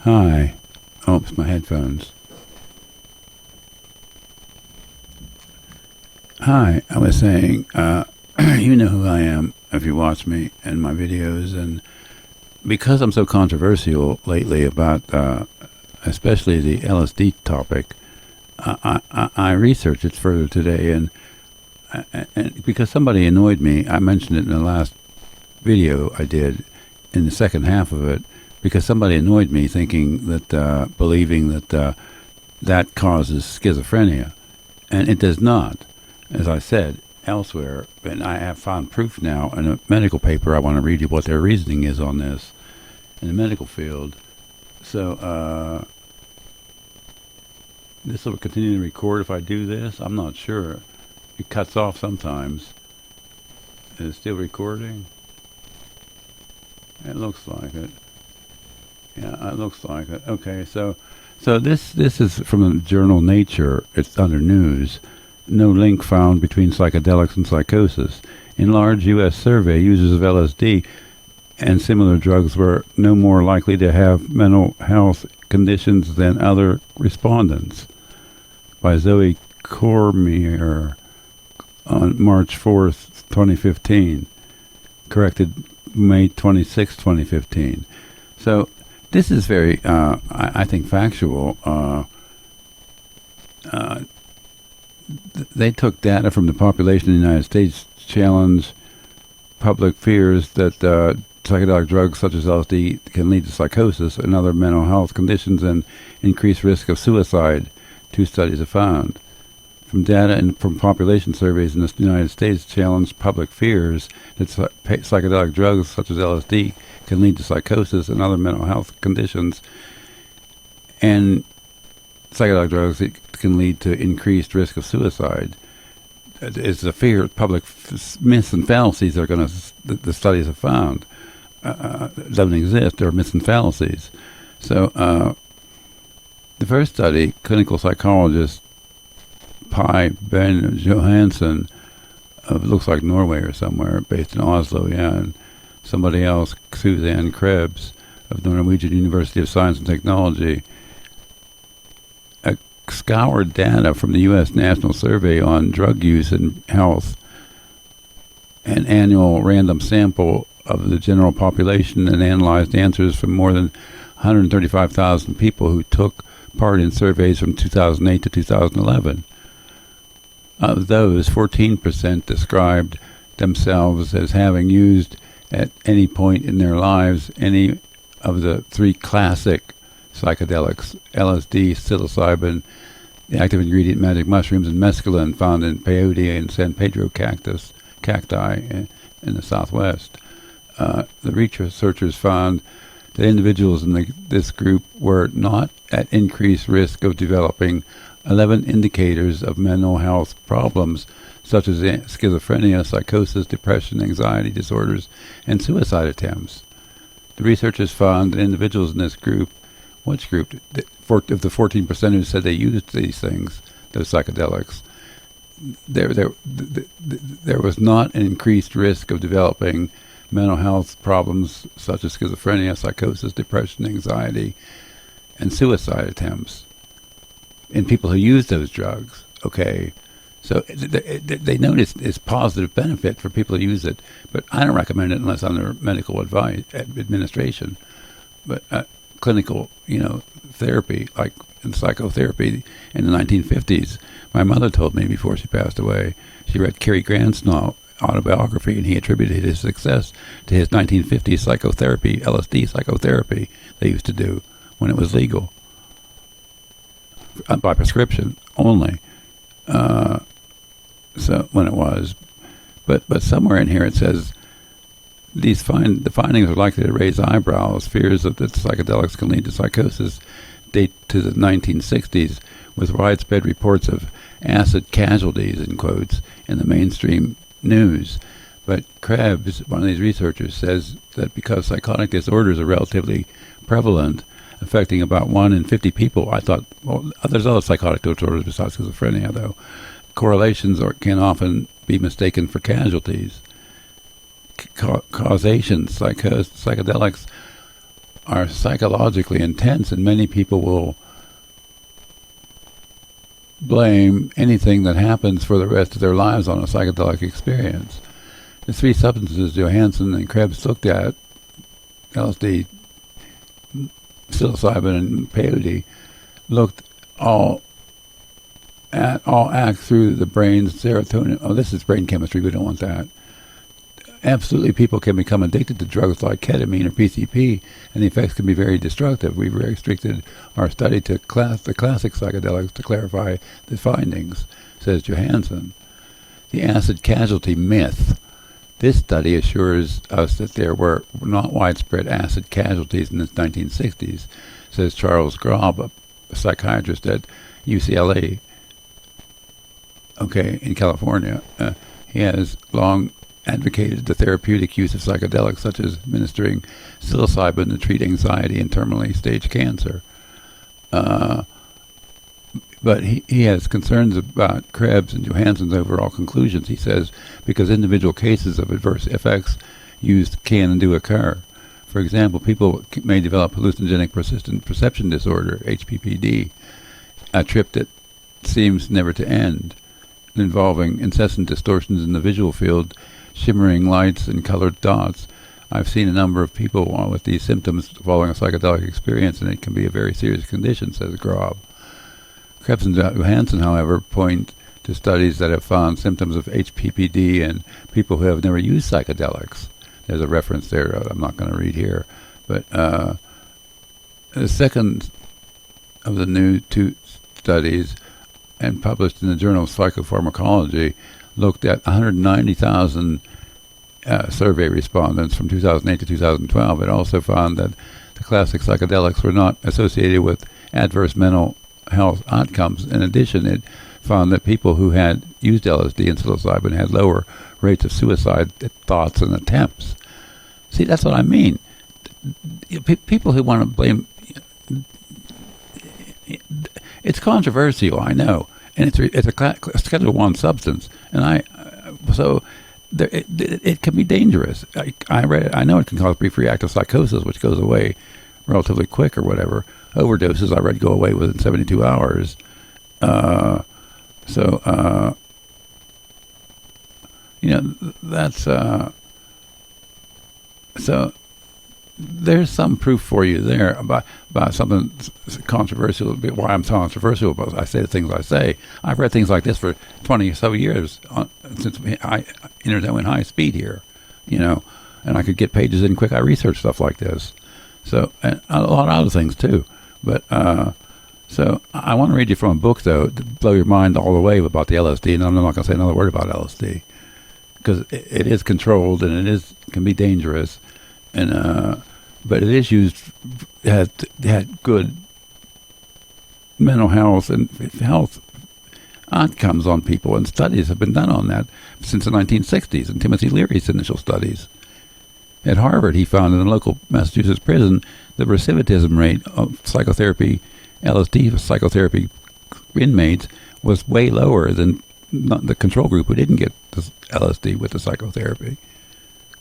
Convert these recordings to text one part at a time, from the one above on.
Hi. Oh, it's my headphones. Hi, I was saying, you know who I am if you watch me and my videos, and because I'm so controversial lately about, especially the LSD topic, I researched it further today, and because somebody annoyed me, I mentioned it in the last video I did, in the second half of it, because somebody annoyed me thinking that, believing that that causes schizophrenia, and it does not. As I said elsewhere, and I have found proof now in a medical paper. I want to read you what their reasoning is on this in the medical field. So this will continue to record if I do this. I'm not sure. It cuts off sometimes. Is it still recording? It looks like it. Yeah, it looks like it. Okay, so this is from the journal Nature. It's under news. No link found between psychedelics and psychosis. In large U.S. survey, users of LSD and similar drugs were no more likely to have mental health conditions than other respondents. By Zoe Cormier on March 4th, 2015. Corrected May 26, 2015. So this is very, I think, factual. They took data from the population in the United States, challenge public fears that psychedelic drugs such as LSD can lead to psychosis and other mental health conditions and increased risk of suicide. 2 studies have found. From data and from population surveys in the United States, challenged public fears that psychedelic drugs such as LSD can lead to psychosis and other mental health conditions, and psychedelic drugs can lead to increased risk of suicide. It's a fear, public myths and fallacies are going to, the studies have found, doesn't exist. They're myths and fallacies. So the first study, clinical psychologist Pi Ben Johansen, looks like Norway or somewhere, based in Oslo, yeah, and somebody else, Suzanne Krebs, of the Norwegian University of Science and Technology, scoured data from the U.S. National Survey on Drug Use and Health, an annual random sample of the general population, and analyzed answers from more than 135,000 people who took part in surveys from 2008 to 2011. Of those, 14% described themselves as having used at any point in their lives any of the 3 classic psychedelics: LSD, psilocybin, the active ingredient magic mushrooms, and mescaline found in peyote and San Pedro cacti in the Southwest. The researchers found that individuals in this group were not at increased risk of developing 11 indicators of mental health problems such as schizophrenia, psychosis, depression, anxiety disorders, and suicide attempts. The researchers found that individuals in this group, which group? Of the 14% who said they used these things, those psychedelics, there was not an increased risk of developing mental health problems such as schizophrenia, psychosis, depression, anxiety, and suicide attempts in people who use those drugs. Okay, so they noticed its positive benefit for people who use it, but I don't recommend it unless under medical advice, administration. But clinical, therapy, like in psychotherapy in the 1950s, my mother told me before she passed away, she read Cary Grant's Autobiography, and he attributed his success to his 1950s psychotherapy, LSD psychotherapy they used to do when it was legal, by prescription only. So when it was, but somewhere in here it says the findings are likely to raise eyebrows. Fears that psychedelics can lead to psychosis date to the 1960s, with widespread reports of acid casualties, in quotes, in the mainstream news. But Krebs, one of these researchers, says that because psychotic disorders are relatively prevalent, affecting about 1 in 50 people, I thought, well, there's other psychotic disorders besides schizophrenia, though, correlations can often be mistaken for casualties. Causation, psychedelics are psychologically intense, and many people will blame anything that happens for the rest of their lives on a psychedelic experience. The three substances Johansson and Krebs looked at, LSD, psilocybin, and peyote, looked all act through the brain's serotonin. Oh, this is brain chemistry. We don't want that. Absolutely, people can become addicted to drugs like ketamine or PCP, and the effects can be very destructive. We've restricted our study to the classic psychedelics to clarify the findings, says Johansson. The acid casualty myth. This study assures us that there were not widespread acid casualties in the 1960s, says Charles Grob, a psychiatrist at UCLA, in California. He has long advocated the therapeutic use of psychedelics, such as administering psilocybin to treat anxiety and terminally stage cancer. But he has concerns about Krebs and Johansson's overall conclusions, he says, because individual cases of adverse effects used can and do occur. For example, people may develop hallucinogenic persistent perception disorder, HPPD, a trip that seems never to end, involving incessant distortions in the visual field, shimmering lights and colored dots. I've seen a number of people with these symptoms following a psychedelic experience, and it can be a very serious condition, says Grob. Krebs and Johansson, however, point to studies that have found symptoms of HPPD in people who have never used psychedelics. There's a reference there I'm not going to read here. But the second of the new two studies, and published in the Journal of Psychopharmacology, looked at 190,000 survey respondents from 2008 to 2012. It also found that the classic psychedelics were not associated with adverse mental health outcomes. In addition, it found that people who had used LSD and psilocybin had lower rates of suicide thoughts and attempts. See, that's what I mean. People who want to blame... It's controversial, I know, and it's a Schedule 1 substance, and it can be dangerous. I read it. I know it can cause brief reactive psychosis, which goes away relatively quick or whatever. Overdoses, I read, go away within 72 hours. That's so. There's some proof for you there about something controversial. Why I'm so controversial, but I say the things I say. I've read things like this for 20 so years since internet went high speed here, and I could get pages in quick. I research stuff like this, so and a lot of other things too. But so I want to read you from a book though to blow your mind all the way about the LSD, and I'm not going to say another word about LSD because it is controlled and it can be dangerous, and but it is used, had good mental health and health outcomes on people, and studies have been done on that since the 1960s, and Timothy Leary's initial studies. At Harvard, he found in a local Massachusetts prison the recidivism rate of psychotherapy, LSD psychotherapy inmates was way lower than the control group who didn't get the LSD with the psychotherapy.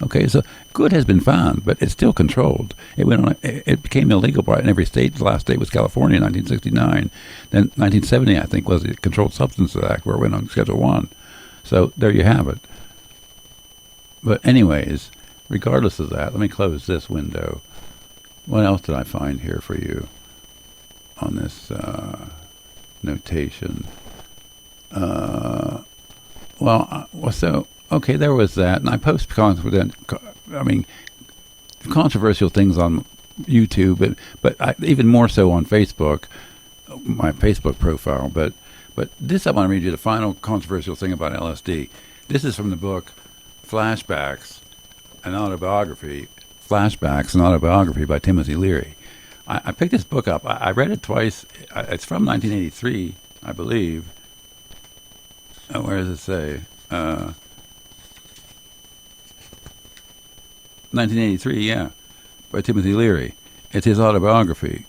Okay, so good has been found, but it's still controlled. It became illegal in every state. The last state was California in 1969. Then 1970, I think, was the Controlled Substances Act, where it went on Schedule 1. So there you have it. But anyways, regardless of that, let me close this window. What else did I find here for you on this notation? Okay, there was that, and I post controversial things on YouTube, but even more so on Facebook, my Facebook profile. But this, I want to read you the final controversial thing about LSD. This is from the book Flashbacks, an Autobiography. Flashbacks, an Autobiography by Timothy Leary. I picked this book up. I read it twice. It's from 1983, I believe. Where does it say? 1983, yeah, by Timothy Leary. It's his autobiography.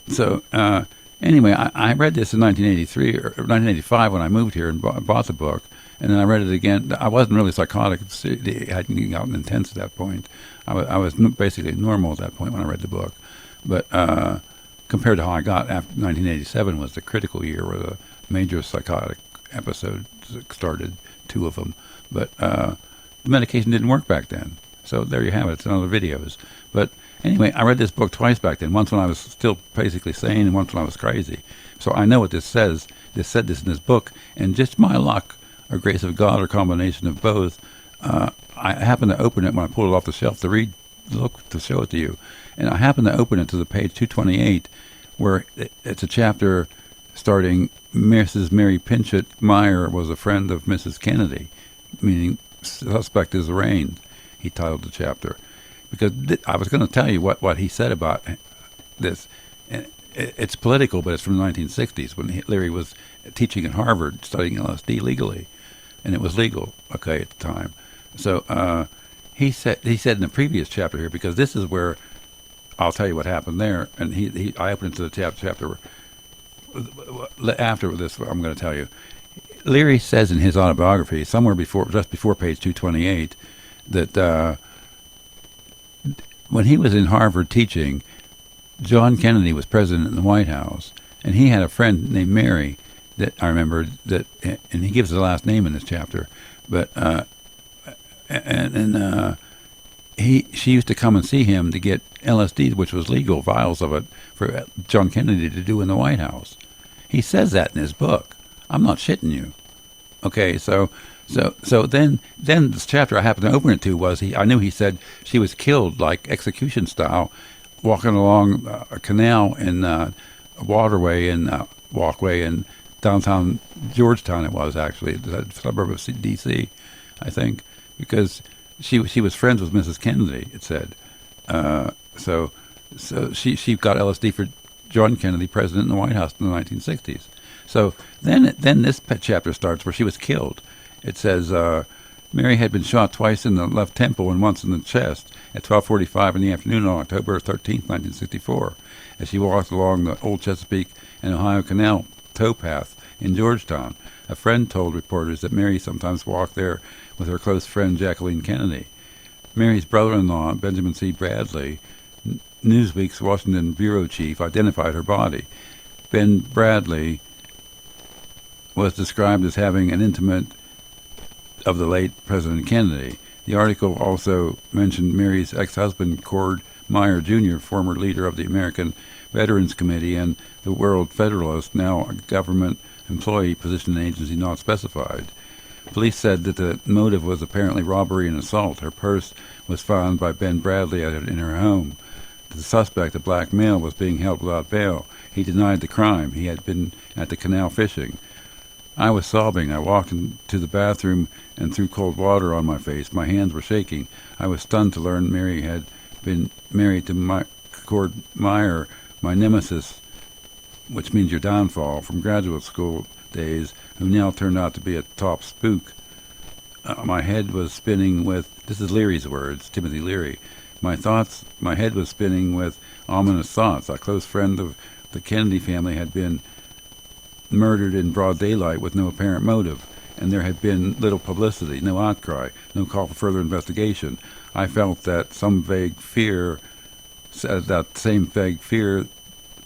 So, anyway, I read this in 1983 or 1985 when I moved here and bought the book, And then I read it again. I wasn't really psychotic. It hadn't gotten intense at that point. I was basically normal at that point when I read the book. But compared to how I got after 1987 was the critical year where the major psychotic episodes started, 2 of them. But the medication didn't work back then. So there you have it. It's in other videos. But anyway, I read this book twice back then. Once when I was still basically sane and once when I was crazy. So I know what this says. This said this in this book. And just my luck or grace of God or combination of both, I happened to open it when I pulled it off the shelf to read, look, to show it to you. And I happened to open it to the page 228 where it's a chapter starting Mrs. Mary Pinchot Meyer was a friend of Mrs. Kennedy, meaning suspect is arraigned, he titled the chapter. Because I was going to tell you what he said about this. And it's political, but it's from the 1960s when Leary was teaching at Harvard, studying LSD legally. And it was legal, okay, at the time. So he said in the previous chapter here, because this is where I'll tell you what happened there. And I opened into the chapter after this. I'm going to tell you. Leary says in his autobiography, just before page 228, that when he was in Harvard teaching, John Kennedy was president in the White House, and he had a friend named Mary that I remember that, and he gives the last name in this chapter, but she used to come and see him to get LSD, which was legal, vials of it for John Kennedy to do in the White House. He says that in his book. I'm not shitting you. Okay, so then this chapter I happened to open it to was I knew he said she was killed like execution style, walking along a canal in a walkway in downtown Georgetown. It was actually the suburb of D.C., I think, because she was friends with Mrs. Kennedy. It said so she got LSD for John Kennedy, president in the White House in the 1960s. So then this chapter starts where she was killed. It says Mary had been shot twice in the left temple and once in the chest at 12:45 in the afternoon on October 13th, 1964, as she walked along the Old Chesapeake and Ohio Canal towpath in Georgetown. A friend told reporters that Mary sometimes walked there with her close friend Jacqueline Kennedy. Mary's brother-in-law, Benjamin C. Bradley, Newsweek's Washington bureau chief, identified her body. Ben Bradley was described as having an intimate of the late President Kennedy. The article also mentioned Mary's ex-husband, Cord Meyer Jr., former leader of the American Veterans Committee and the World Federalist, now a government employee, position and agency not specified. Police said that the motive was apparently robbery and assault. Her purse was found by Ben Bradley in her home. The suspect, a black male, was being held without bail. He denied the crime. He had been at the canal fishing. I was sobbing. I walked into the bathroom and threw cold water on my face. My hands were shaking. I was stunned to learn Mary had been married to Cord Meyer, my nemesis, which means your downfall, from graduate school days, who now turned out to be a top spook. My head was spinning with, this is Leary's words, Timothy Leary, my head was spinning with ominous thoughts. A close friend of the Kennedy family had been murdered in broad daylight with no apparent motive, and there had been little publicity, no outcry, no call for further investigation. I felt that same vague fear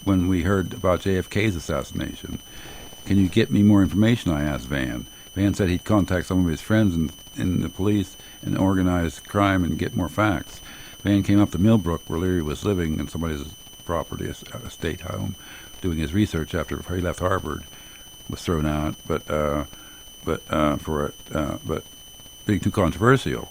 when we heard about JFK's assassination. Can you get me more information? I asked Van. Van said he'd contact some of his friends in the police and organize crime and get more facts. Van came up to Millbrook, where Leary was living in somebody's property, a state home, doing his research after he left Harvard, was thrown out, but being too controversial.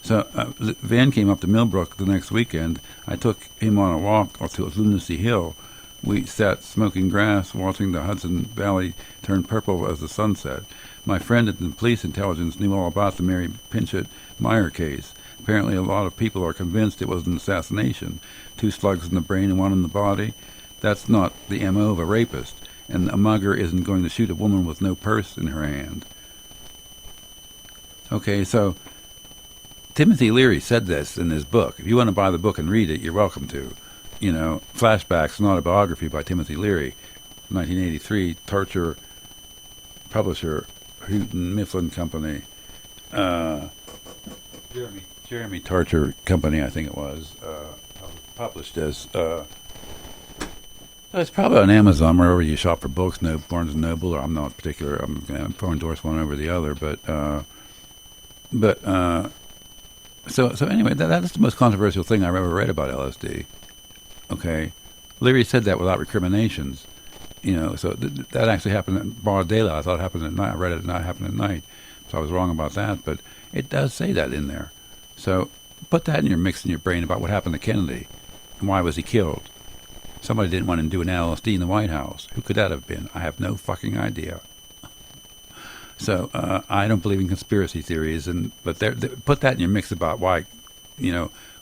So Van came up to Millbrook the next weekend. I took him on a walk to Lunacy Hill. We sat smoking grass, watching the Hudson Valley turn purple as the sun set. My friend at the police intelligence knew all about the Mary Pinchot Meyer case. Apparently a lot of people are convinced it was an assassination. 2 slugs in the brain and 1 in the body. That's not the M.O. of a rapist, and a mugger isn't going to shoot a woman with no purse in her hand. Okay, so Timothy Leary said this in his book. If you want to buy the book and read it, you're welcome to. You know, Flashbacks, an autobiography by Timothy Leary, 1983, Torture, publisher, Houghton Mifflin Company. Jeremy Tarcher Company, I think it was, published this. It's probably on Amazon, wherever you shop for books, no Barnes & Noble, or I'm not particular, I'm going to endorse one over the other, so anyway, that's the most controversial thing I've ever read about LSD. Okay? Leary said that without recriminations. So that actually happened in broad daylight. I thought it happened at night. I read it not happened at night. So I was wrong about that, but it does say that in there. So put that in your mix in your brain about what happened to Kennedy and why was he killed. Somebody didn't want him to do an LSD in the White House. Who could that have been? I have no fucking idea. So I don't believe in conspiracy theories, but put that in your mix about why,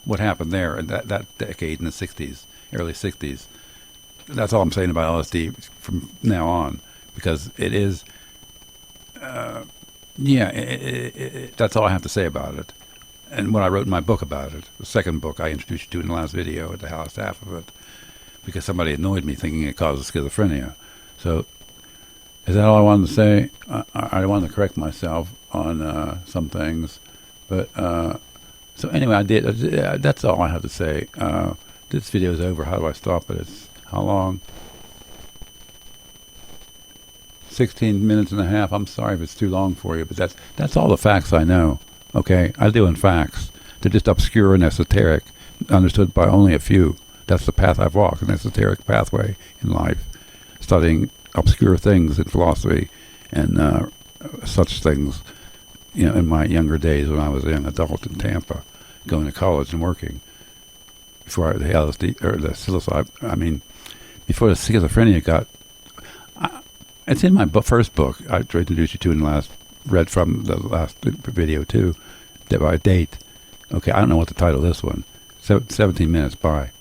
what happened there in that decade in the 60s, early 60s. That's all I'm saying about LSD from now on, because it is, that's all I have to say about it. And what I wrote in my book about it, the second book I introduced you to in the last video, at the last half of it, because somebody annoyed me thinking it causes schizophrenia. So, is that all I wanted to say? I wanted to correct myself on some things, but so anyway, I did. That's all I have to say. This video is over. How do I stop it? It's how long? 16 minutes and a half. I'm sorry if it's too long for you, but that's all the facts I know. Okay, I deal in facts. They're just obscure and esoteric, understood by only a few. That's the path I've walked, an esoteric pathway in life, studying obscure things in philosophy and such things. In my younger days when I was a young adult in Tampa, going to college and working. Before the LSD or the psilocybin, before the schizophrenia got. It's in my first book. I introduced you to in the last. Read from the last video too, by date. Okay, I don't know what the title of this one. 17 minutes. Bye.